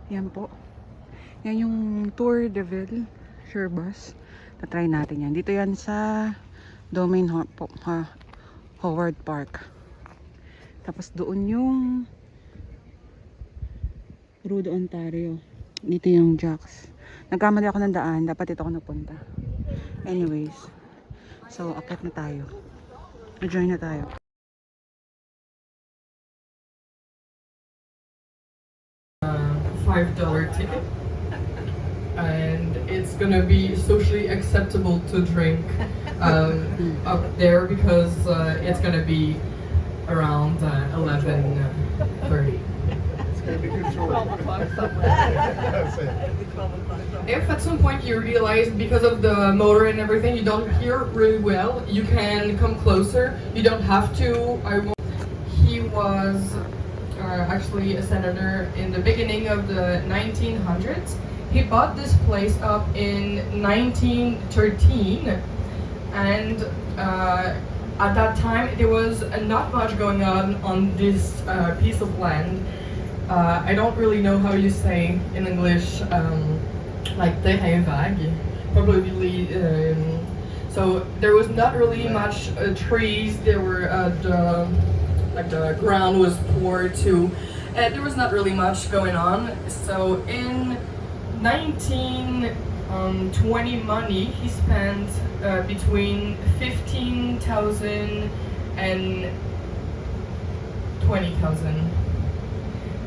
Yan po. Yan yung Tour de Ville, Sherbus. Tatry natin yan. Dito yan sa Domain Howard Park. Tapos doon yung Rudo, Ontario. Dito yung Jacks. Nagkamali ako ng daan. Dapat dito ako napunta. Anyways. So, akit na tayo. Na-join na tayo. $5 ticket, and it's gonna be socially acceptable to drink up there because it's gonna be around 11:30. It's gonna be controlled. 12 o'clock somewhere. If at some point you realize because of the motor and everything you don't hear really well, you can come closer. You don't have to. He was actually a senator in the beginning of the 1900s. He bought this place up in 1913, and at that time there was not much going on this piece of land. I don't really know how you say in English, like terrainvague, probably. So there was not really much trees. There were the ground was poor too. There was not really much going on. So in 1920 money, he spent between 15,000 and 20,000.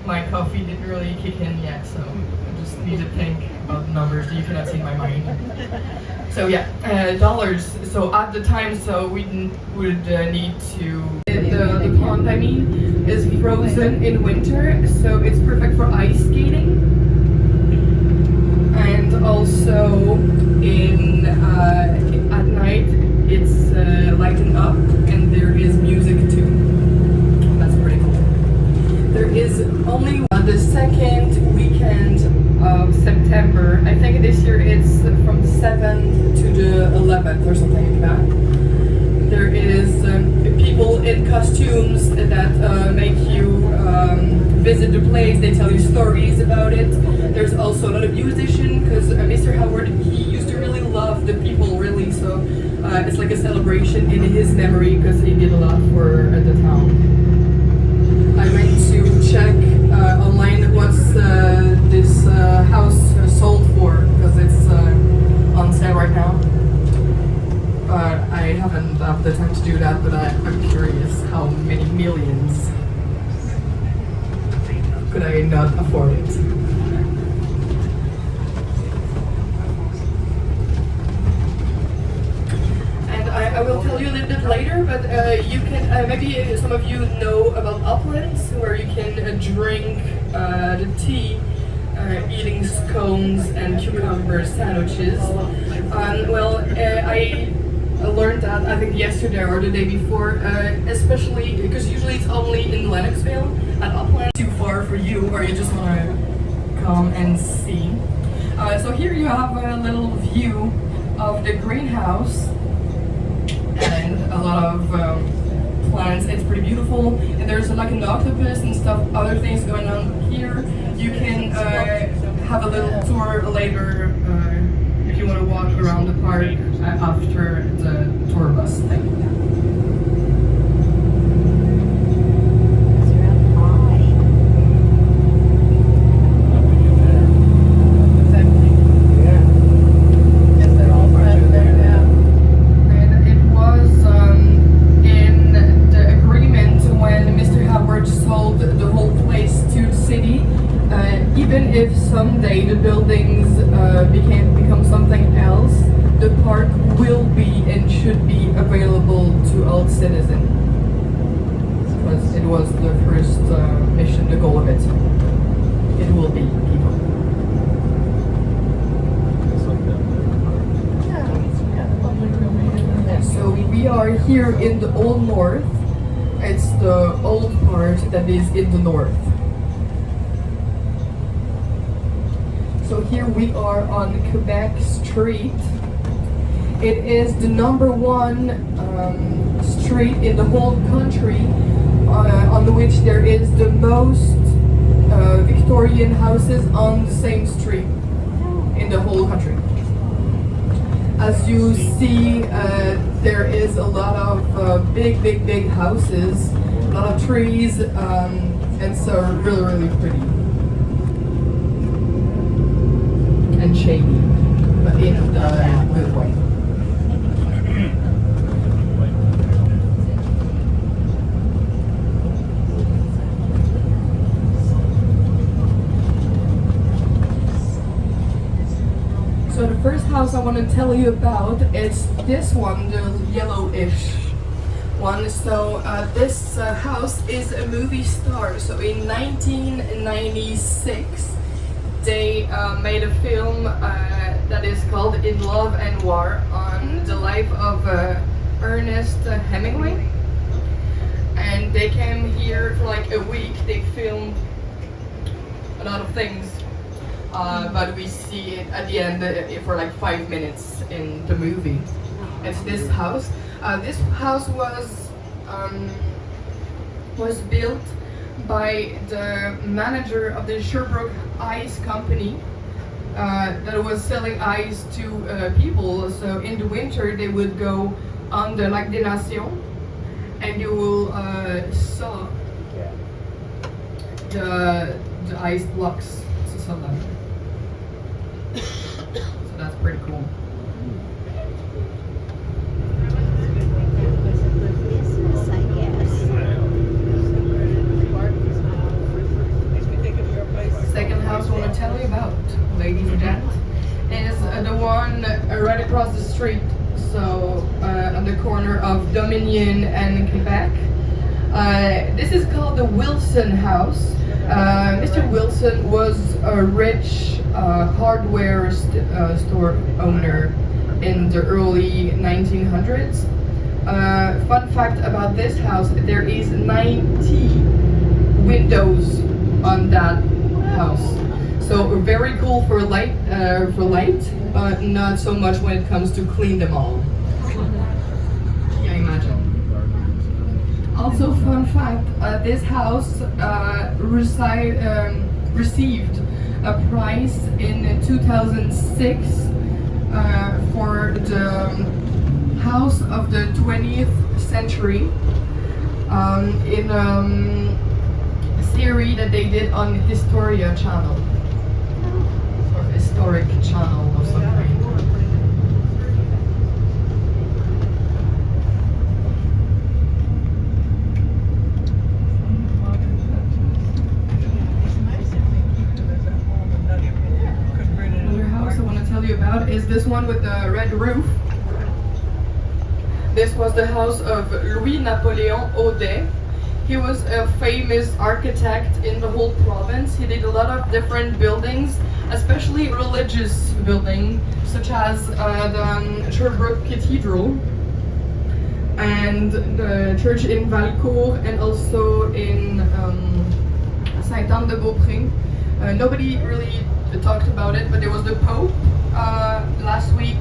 My coffee didn't really kick in yet, so I just need to think about numbers. You cannot see my mind. So yeah, dollars. So at the time, so we would need to. The pond, I mean, is frozen in winter, so it's perfect for ice skating. And also in at night, it's lighting up, and there is music too. That's pretty cool. There is only the second weekend of September. I think this year it's from the 7th to the 11th or something like that. There is people in costumes that make you visit the place. They tell you stories about it. There's also a lot of musicians because Mr. Howard, he used to really love the people, really. So it's like a celebration in his memory because he did a lot for the town. I went to check online what's this house sold for because it's on sale right now. I haven't had the time to do that, but I'm curious how many millions could I not afford it. And I will tell you a little bit later, but you can maybe some of you know about Uplands, where you can drink the tea, eating scones and cucumber sandwiches. I learned that I think yesterday or the day before, especially because usually it's only in Lennoxville at Upland. Too far for you, or you just want to come and see. So here you have a little view of the greenhouse and a lot of plants. It's pretty beautiful, and there's like an octopus and stuff, other things going on here. You can have a little tour later if you want to walk around the park after the tour bus thing. Even if someday the buildings become something else, the park will be and should be available to all citizens. Because it was the first mission, the goal of it. It will be, people. So we are here in the Old North. It's the old part that is in the north. So here we are on Quebec Street. It is the #1 street in the whole country on which there is the most Victorian houses on the same street in the whole country. As you see, there is a lot of big houses, a lot of trees, and so really pretty and shady, but in a good way. So the first house I want to tell you about is this one, the yellowish one. So this house is a movie star. So in 1996, they made a film that is called In Love and War on the life of Ernest Hemingway. And they came here for like a week. They filmed a lot of things. But we see it at the end for like 5 minutes in the movie. It's this house. This house was built by the manager of the Sherbus ice company that was selling ice to people. So in the winter they would go on the Lac des Nations and you will saw the ice blocks. So that's pretty cool. Business, I guess. Second house I want to tell you about, ladies and gents, is the one right across the street. So on the corner of Dominion and Quebec. This is called the Wilson House. Mr. Wilson was a rich hardware store owner in the early 1900s. Fun fact about this house, there is 90 windows on that house. So very cool for light, but not so much when it comes to clean them all. Yeah, imagine. Also, fun fact, this house received a prize in 2006 for the House of the 20th Century in a series that they did on Historia Channel, or Historic Channel or something. About is this one with the red roof. This was the house of Louis Napoleon Audet. He was a famous architect in the whole province. He did a lot of different buildings, especially religious buildings, such as the Sherbus Cathedral and the church in Valcourt and also in Sainte-Anne-de-Beaupré. Nobody really talked about it, but there was the Pope last week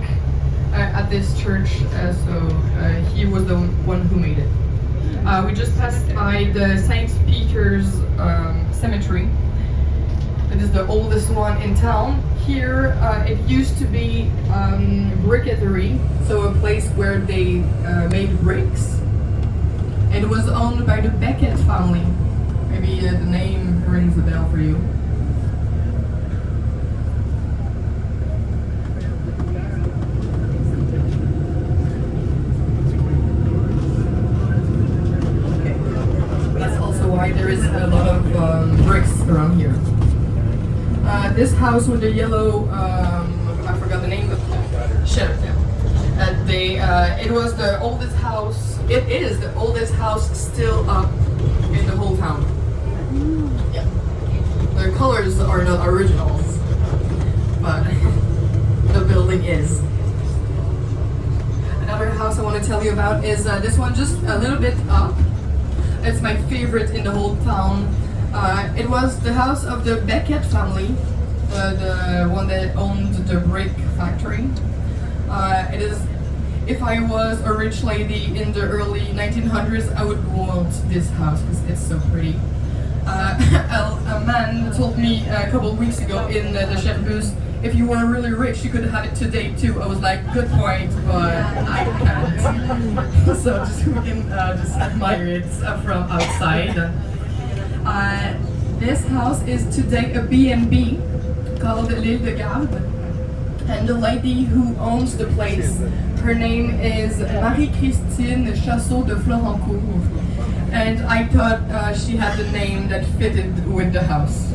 at this church, so he was the one who made it. We just passed by the St. Peter's Cemetery. It is the oldest one in town. Here it used to be briqueterie, so a place where they made bricks. It was owned by the Beckett family. Maybe the name rings a bell for you. There is a lot of bricks around here. This house with the yellow, I forgot the name of it. Sherbus. It was the oldest house. It is the oldest house still up in the whole town. Yeah. The colors are not originals, but the building is. Another house I want to tell you about is this one, just a little bit up. It's my favorite in the whole town. It was the house of the Beckett family, the one that owned the brick factory. It is. If I was a rich lady in the early 1900s, I would want this house because it's so pretty. a man told me a couple of weeks ago in the Sherbus, if you were really rich, you could have it today too. I was like, good point, but I can't. So just we can just admire it from outside. This house is today a B&B called L'Île de Garde, and the lady who owns the place, her name is Marie-Christine Chasseau de Florencourt, and I thought she had the name that fitted with the house.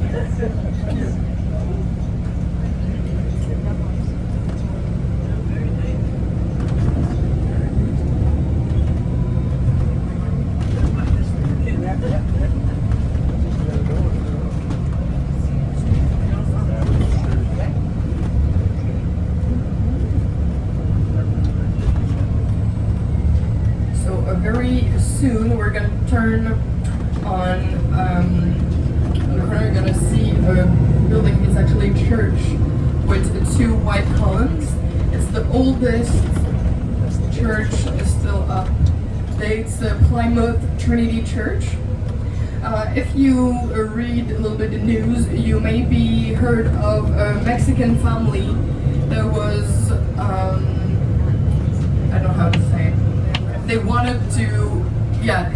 Very soon we're gonna turn on we're gonna see a building. It's actually a church with two white columns. It's the oldest church, is still up. It's the Plymouth Trinity Church. If you read a little bit of news, you maybe heard of a Mexican family that was I don't know how to say it. They wanted to, yeah,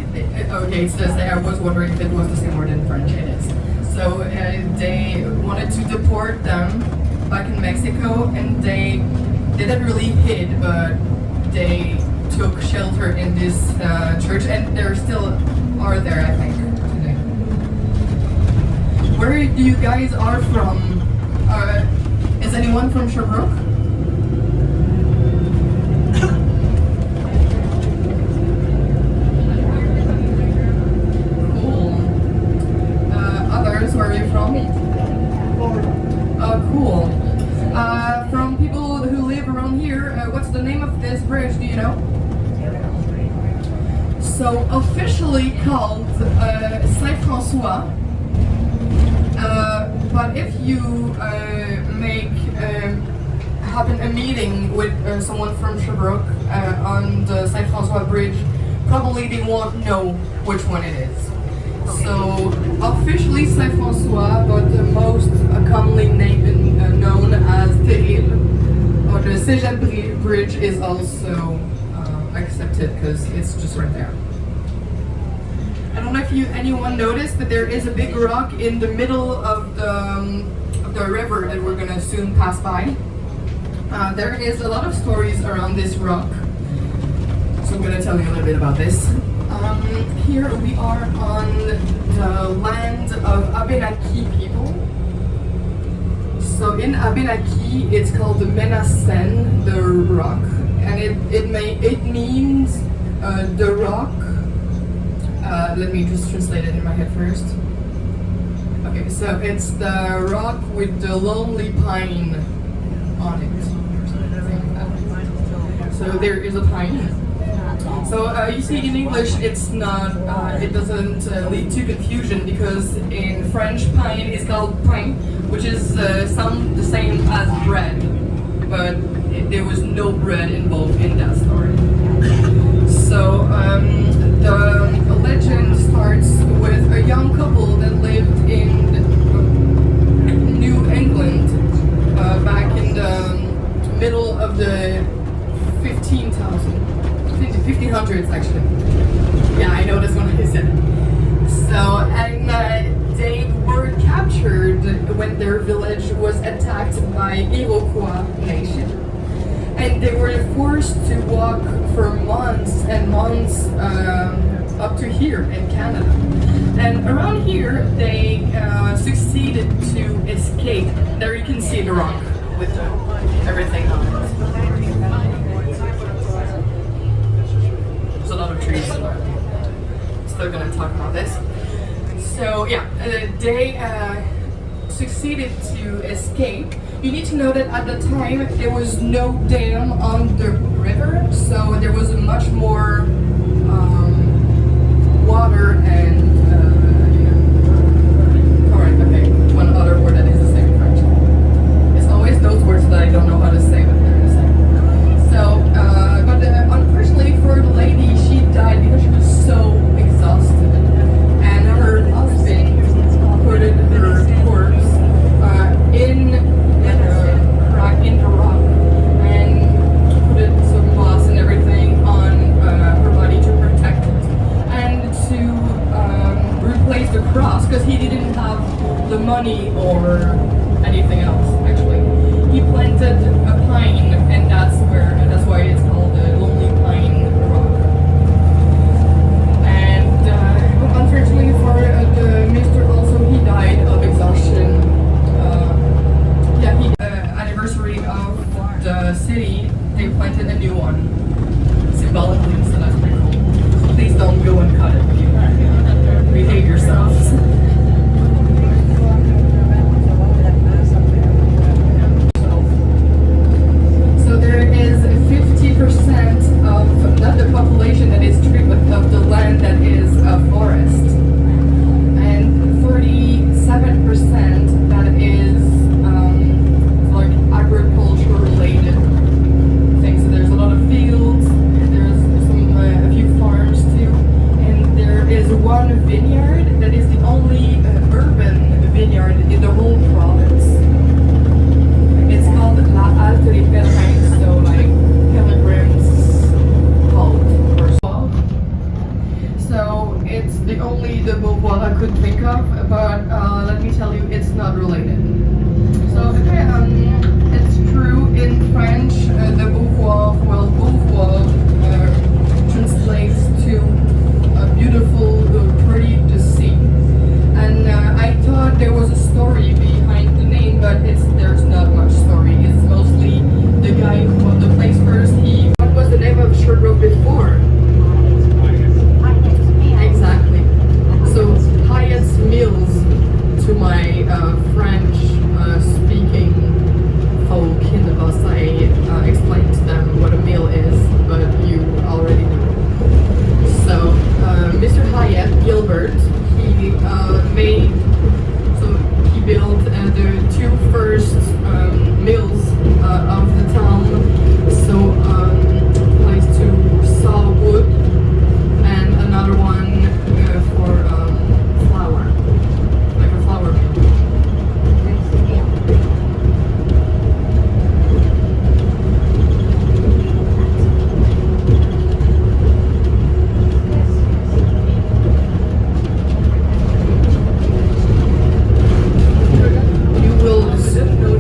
okay, it says that. I was wondering if it was the same word in French. It is. So they wanted to deport them back in Mexico, and they didn't really hid, but they took shelter in this church, and they still are there, I think, today. Where do you guys are from? Is anyone from Sherbrooke? Where are you from? Cool. From people who live around here, what's the name of this bridge, do you know? So, officially called Saint-François, but if you happen a meeting with someone from Sherbrooke on the Saint-François bridge, probably they won't know which one it is. So, officially Saint-François, but the most commonly known as Terrible, or the Cégep Bridge is also accepted because it's just right there. I don't know if anyone noticed, but there is a big rock in the middle of the river that we're gonna soon pass by. There is a lot of stories around this rock, so I'm gonna tell you a little bit about this. Here we are on the land of Abenaki people. So in Abenaki, it's called the Menasen, the rock, and it means the rock. Let me just translate it in my head first. Okay, so it's the rock with the lonely pine on it, or something like that. So there is a pine. So you see, in English, it's not. It doesn't lead to confusion because in French, pine is called pain, which is sound the same as bread, but there was no bread involved in that story. So the legend starts with a young couple that lived in New England back in the middle of the 1500s actually. Yeah, I know this one I said. So, and they were captured when their village was attacked by Iroquois nation. And they were forced to walk for months and months up to here in Canada. And around here, they succeeded to escape. There you can see the rock with everything on it. There's a lot of trees. Still gonna talk about this. So yeah, they succeeded to escape. You need to know that at the time there was no dam on the river, so there was a much more water and current. Okay, one other word that is the same in French. It's always those words that I don't know how to say, but they're the same. So, but unfortunately for the lady, she died because she was so exhausted, and her husband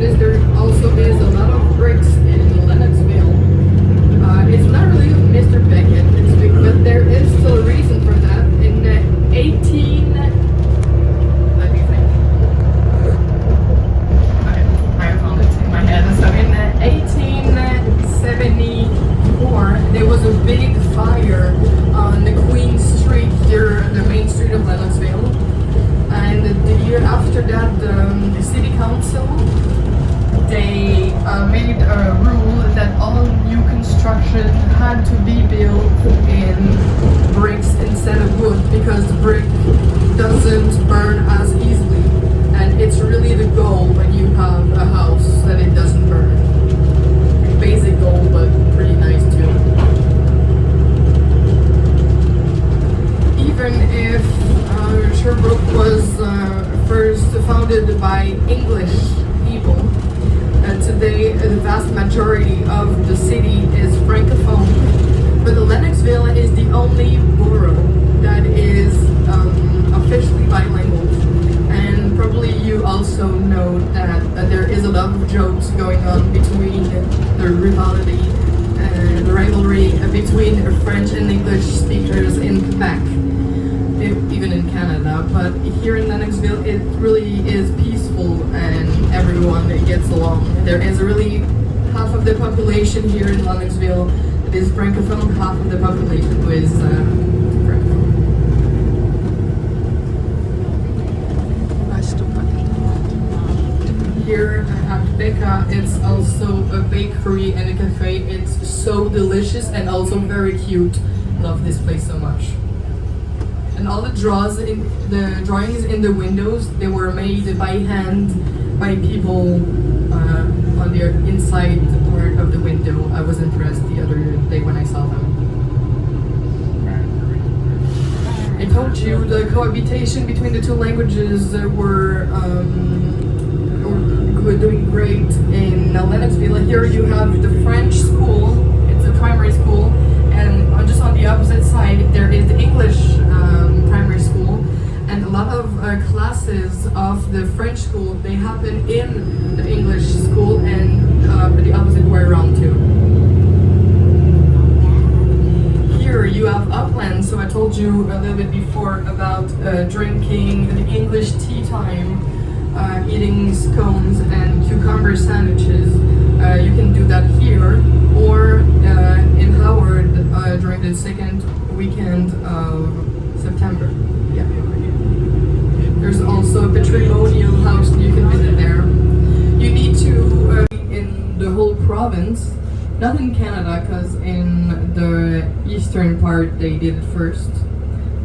notice there also is a lot of bricks in Lennoxville. It's not really Mr. Beckett, it's big, but there is still a reason for that. In 18... Let me think. Okay, I found it in my head. So in 1874, there was a big fire on the Queen Street here, the main street of Lennoxville. And the year after that, the city council, they made a rule that all new construction had to be built in bricks instead of wood, because the brick doesn't burn as easily. And it's really the goal when you have a house, that it doesn't burn. Basic goal, but pretty nice too. Even if Sherbus was first founded by English people, today the vast majority of the city is francophone, but Lennoxville is the only borough that is officially bilingual. And probably you also know that there is a lot of jokes going on between the rivalry between French and English speakers in Quebec, even in Canada. But here in Lennoxville, it really is peaceful and everyone gets along. There is really half of the population here in Lennoxville that is francophone, half of the population who is francophone. Here at Becca, it's also a bakery and a cafe. It's so delicious and also very cute. Love this place so much. And all the drawings in the windows, they were made by hand by people on the inside part of the window. I was impressed the other day when I saw them. I told you the cohabitation between the two languages were doing great in Lennoxville. Here you have the French school, it's a primary school, and just on the opposite side there is the English primary school, and a lot of classes of the French school, they happen in the English school, and the opposite way around too. Here you have upland, so I told you a little bit before about drinking the English tea time, eating scones and cucumber sandwiches. You can do that here or in Howard during the second weekend of September. Yeah. There's also a patrimonial house you can visit there. You need to in the whole province, not in Canada, because in the eastern part they did it first,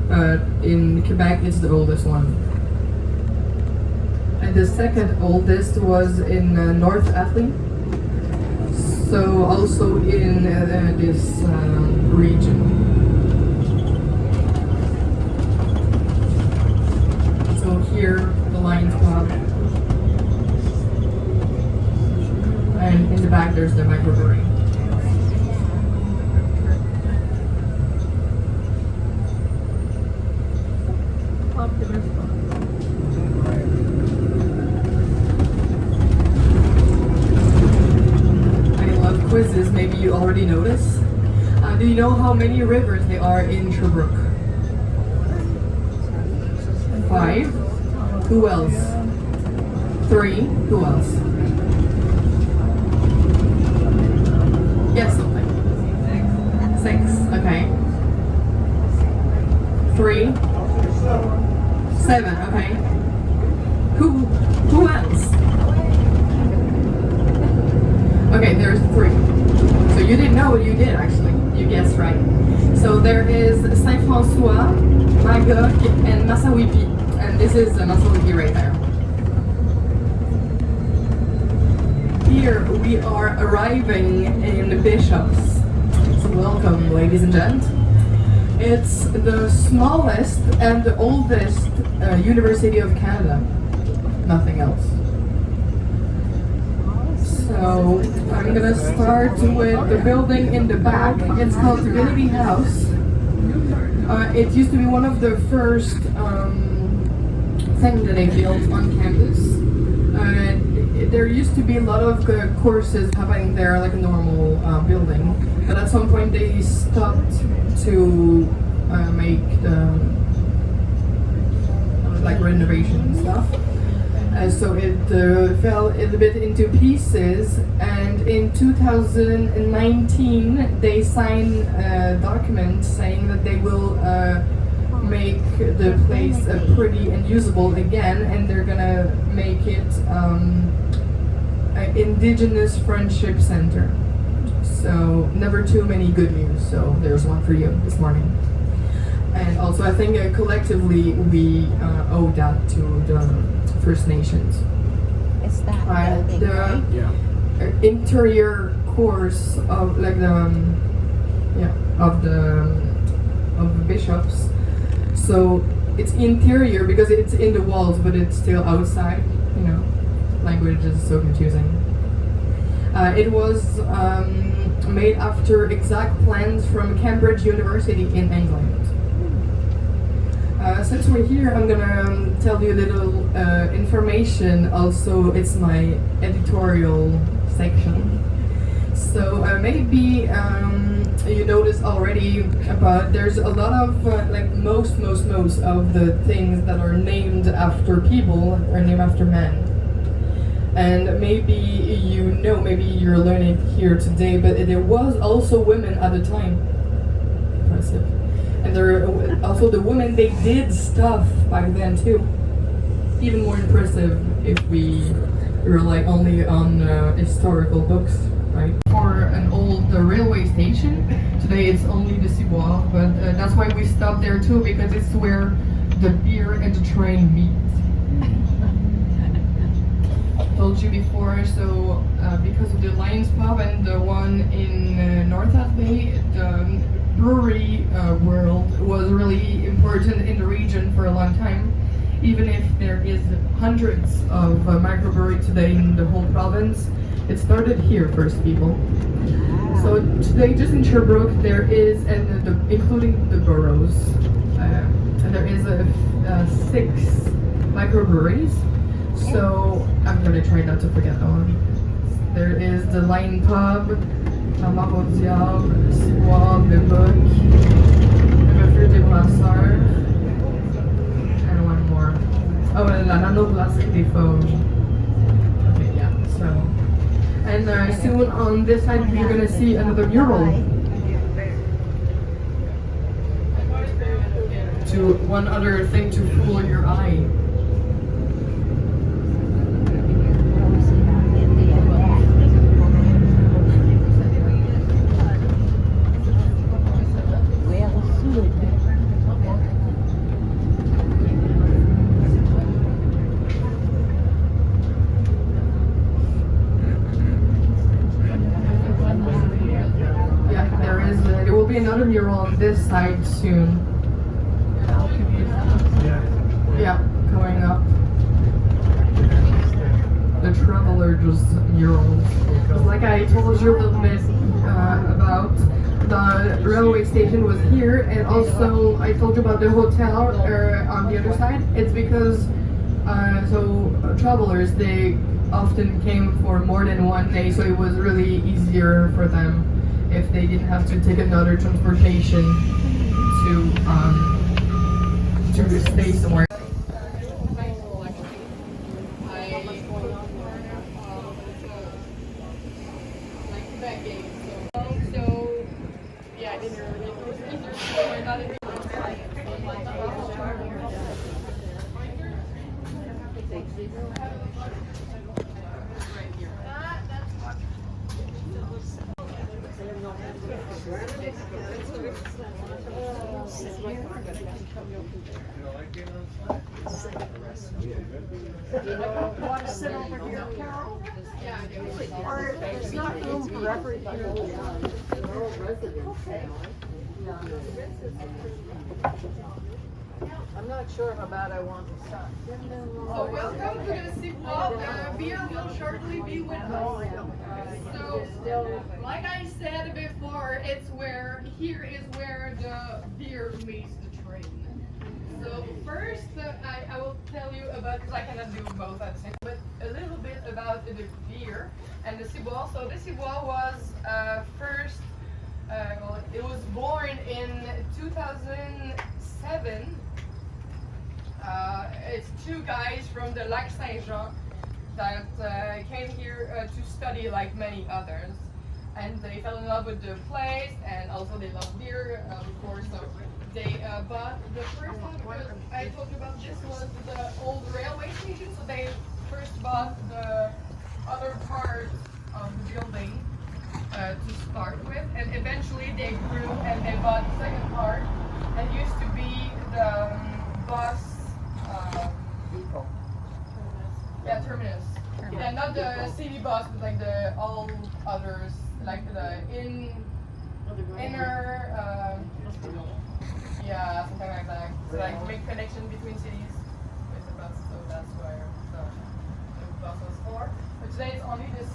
but in Quebec it's the oldest one. And the second oldest was in North Atlee, so also in this region. So here, the Lions Club, and in the back there's the microbrewery. Quizzes, maybe you already noticed. Do you know how many rivers there are in Sherbrooke? 5. Who else? 3. Who else? Yes, something. 6. Okay. 3. 7. Okay. Who else? Okay, there's 3. So you didn't know what you did, actually. You guessed right. So there is Saint-François, Magog, and Massawippi. And this is Massawippi right there. Here we are arriving in Bishops. So welcome, ladies and gents. It's the smallest and the oldest University of Canada. Nothing else. So I'm gonna start with the building in the back. It's called Divinity House. It used to be one of the first things that they built on campus. there used to be a lot of courses happening there, like a normal building. But at some point they stopped to make the like renovation stuff. So it fell a little bit into pieces, and in 2019 they signed a document saying that they will make the place pretty and usable again, and they're gonna make it an Indigenous Friendship Center. So never too many good news, so there's one for you this morning. And also I think collectively we owe that to the First Nations. It's that building, The right? interior course of like the of the bishops. So it's interior because it's in the walls, but it's still outside. You know, language is so confusing. It was made after exact plans from Cambridge University in England. Since we're here, I'm gonna tell you a little information. Also, it's my editorial section. So maybe you noticed already, but there's a lot of like most of the things that are named after people are named after men. And maybe you know, maybe you're learning here today, but there was also women at the time. Impressive. And there also the women, they did stuff back then too. Even more impressive if we rely only on historical books, right? For an old railway station, today it's only the ciboire, but that's why we stopped there too, because it's where the beer and the train meet. Told you before, so because of the Lions Pub and the one in North Bay, the brewery world was really important in the region for a long time. Even if there is hundreds of microbreweries today in the whole province, it started here first, people. So today, just in Sherbrooke, there is, and including the boroughs, and there is 6 microbreweries. So I'm gonna try not to forget that one. There is the Lion Pub, Maro Diable, Ciboire, Beboc, Le Feu des Brasseurs, and one more. Oh, and La Nano Brasserie des Fauves. Okay, yeah, so. And soon on this side, you're gonna see another mural. To one other thing to fool your eye. There will be another mural on this side soon. Yeah, coming up. The Traveler's murals. Like I told you a little bit about, the railway station was here, and also I told you about the hotel on the other side. It's because travelers, they often came for more than one day, so it was really easier for them if they didn't have to take another transportation to stay somewhere. Want to sit over here, Carol? Or there's not room for everybody. I'm not sure how bad I want to start. So welcome to the Ciboire. Beer will shortly be with us. So, like I said before, here is where the beer meets the train. So first, I will tell you about, because I cannot do both at the same time, but a little bit about the beer and the ciboire. So the ciboire was first, well, it was born in 2007. It's two guys from the Lac Saint-Jean that came here to study like many others. And they fell in love with the place, and also they love beer, of course. So they bought the first one. I told you about this was the old railway station. So they first bought the other part of the building to start with, and eventually they grew and they bought the second part. And used to be the bus. Depot. Yeah, terminus. Yeah, not the city bus, but like the all others, like the inner, yeah, something like that. So like make connection between cities with the bus. So that's where the bus was for. But today it's only this.